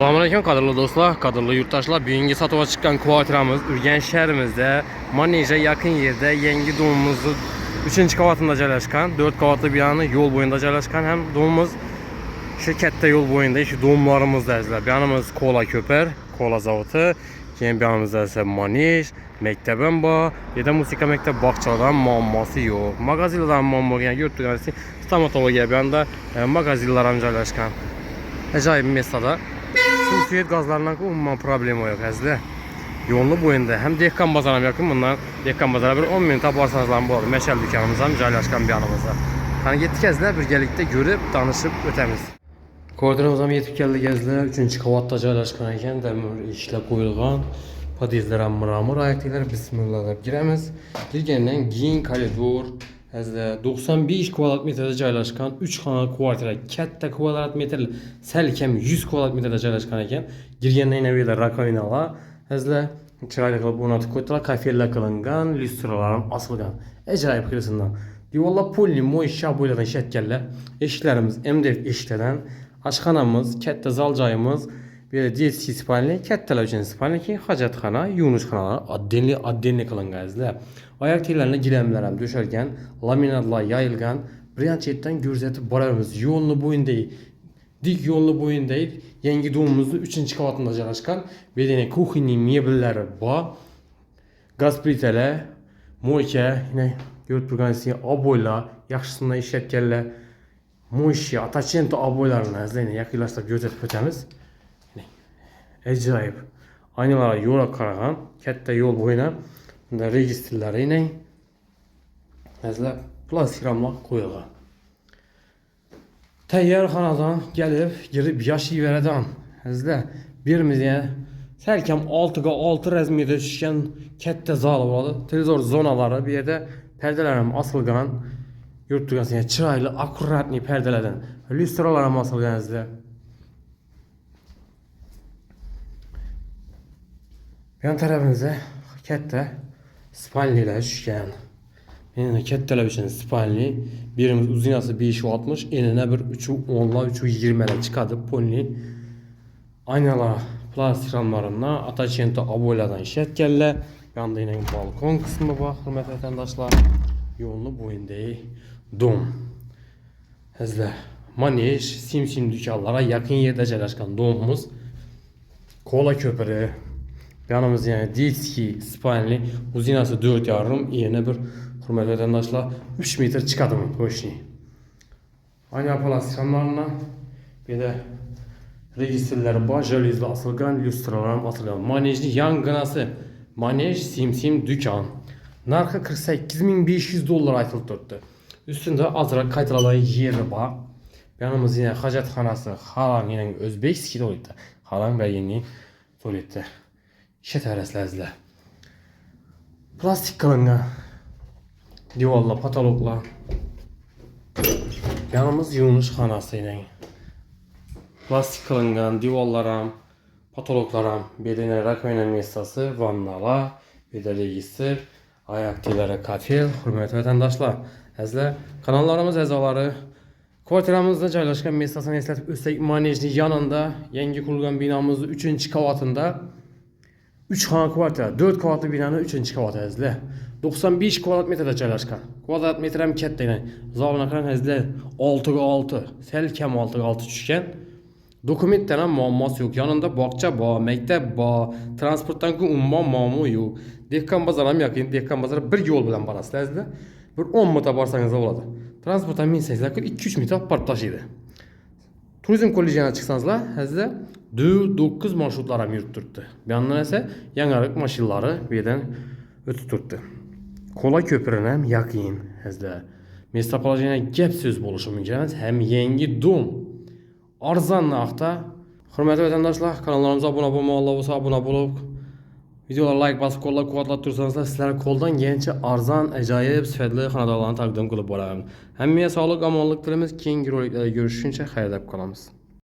Selamünaleyküm kadrlı dostlar, kadrlı yurttaşlar. Bugünkü satıva çıkan kvartiramız Ürgen şehrimizde Manej'e yakın yerde Yengi doğumumuzun 3. kavatında yerleşken 4 kavatlı binanın yol boyunda yerleşken hem doğumumuz şirkette yol boyunda şu doğumlarımızda izler. Binamız kola köper, kola zavotu, yeni binamızda ise Manej, mektebim var, ya da musika mektep bakçadan mamması yok. Magazinlerden mamma yani yurtluğunuz stomatologiya bir anda magazinlerin yerleşken. Acayip bir mesada. Suyet gazlarından umman problemi yok əzizlər. Yolunu boyunda hem Dehqan bazarına yakın bundan Dehqan bazara bir 10 minut aparsanız lan bu arada Məşəl dükkanımızdan yerləşən bir yanımızda. Hani getdik əzizlər birlikte görüp danışıp ötemiz. Koordinamızdan yetib gəldik əzizlər. 3-cü qavatda yerləşən ekan dəmir işlə qoyulğan podizlərə mramor ayaqlar bismillah deyib girəmiz. Girgəndən giyin koridor əzizlər 95 kvadrat metrdə yerləşən 3 xana kvartira katta kvadrat metr səlkəm 100 kvadrat metrdə yerləşən ekan. Girgəndən nə belə rakovinalar əzizlər çıraylı qılıb onatıb qoydular, kafellər qılınğan, lüstralarım asılğan. Əcayib xiləsindən. Divarlar polli moy şaboylardan şətkəllər. Eşiklərimiz MDF eşiklərdən. Aşxanamız, katta zalcayımız, böyle DSC spalni, kattalar üçün spalni ki, hacatxana, yunusxanalar addenli qılınğan əzizlər. Ayak tellerine girenlerim düşerken laminatlar yayılgan Briançet'ten gözetip bararımız yolunu boyunda dik yolunu boyunda yengi doğumumuzda 3. kavatında yerleşken bedene kuhini mebelleri var gaz plitele moyke yine görüp durganisi aboyla yaxşısında işletkenler moyşi ataçento aboylarına izleyin yakınlaştırıp gözetip ötemiz acayip aynalara yola karagan katta yol boyuna bunda registrləri ilə məsələn plastik ramlar qoyulur. Təyyarxanadan gəlib girib yaşayıverədən əzizlər birimizə səlkəm 6x6 rəzmiyyədə düşkən katta zal var. Televizor zonaları bir yerdə pərdələrim asılğan yurtduqasına çıraylı akkuratni pərdələrdən lüstralarım asılğan əzizlər. Yan tərəfimizə katta spalniler düşkən. Yani kattalar üçün spalni. Birimiz uzinası 560, enine bir 310'la 320'le çıkadı polni. Aynalar plastik ramlarından Ataçento aboylardan şətkəllər. Yanda yine balkon kısmı var hürmetli vatandaşlar. Yolunu boyunda dom. Əzizlər Manej, Simsim dükkanlara yakın yerde yerləşən domumuz. Kola köpürü. Yanımız yani diski spalni uzinası 4 yarım yerine bir hürmetli vatandaşlar 3 metre çıkadı mı koşni. Aynı plastik ramlarından bir de registrleri var, jalüzli asılgan, lüstralarım asılgan. Manejli yangınası Manej Simsim dükkan. Narxı $48.500 aytılıb durdu. Üstünde azırak kayıtlanan yeri var. Yanımız yine hacatxanası, halan yine Özbek skidi oldu. Halan ve yeni tuvalette. İşe tərəsləzlər. Plastik qılınğan divarla, patologla. Yanımız yunus xanası ilə. Plastik qılınğan divarlaram, patologlaram, bedene rakovina mestası, vannalar, bedeli registr, ayak telləri kafel, hürmetli vətəndaşlar. Əzizlər, kanallarımız əzaları kvartiramızda yerləşən mestasını eslatıb üstək manejli yanında yeni kurulğan binamızın 3. kavatında 3 xana kvartira, 4 kavatlı binanın 3. kavatı əzizlər. 95 kvadrat metrdə yerləşən. Kvadrat metrəm katta ilə. Zavına qaran əzizlər 6x6, səlkəm 6x6 düşkən. Dokumentlərə muamması yox. Yanında bağça var, məktəb var, transportdan ki umman mamu yox. Dehqan bazarına yaxın, Dehqan bazara bir yol bilan barasınız əzizlər. Bir 10 minut aparsanız oladı. Transportdan minsəniz 2-3 minut partlaşıydı. Turizm kolejinə çıxsanızlar əzizlər 4-9 marşrutlara yürütdürdü. Bir yandan ise yanarıq maşınları birdən ötütürdü. Kola köprünə yakın əzizlər. Mestapolojiyana gəp söz buluşu mümkün hem yengi dom arzan naqda. Hürmetli vətəndaşlar, kanallarımıza abunə olmalı, abunə olub videolara like basıb qolla quvvatlatdırsanız da sizlərə koldan gəncə arzan, əcayib, sifətli xanadalarını təqdim qılıb olarım. Həmmiyə sağlıq, amanlıq dilimiz. Keyingi roliklərdə görüşünce xeyirdə qalamız.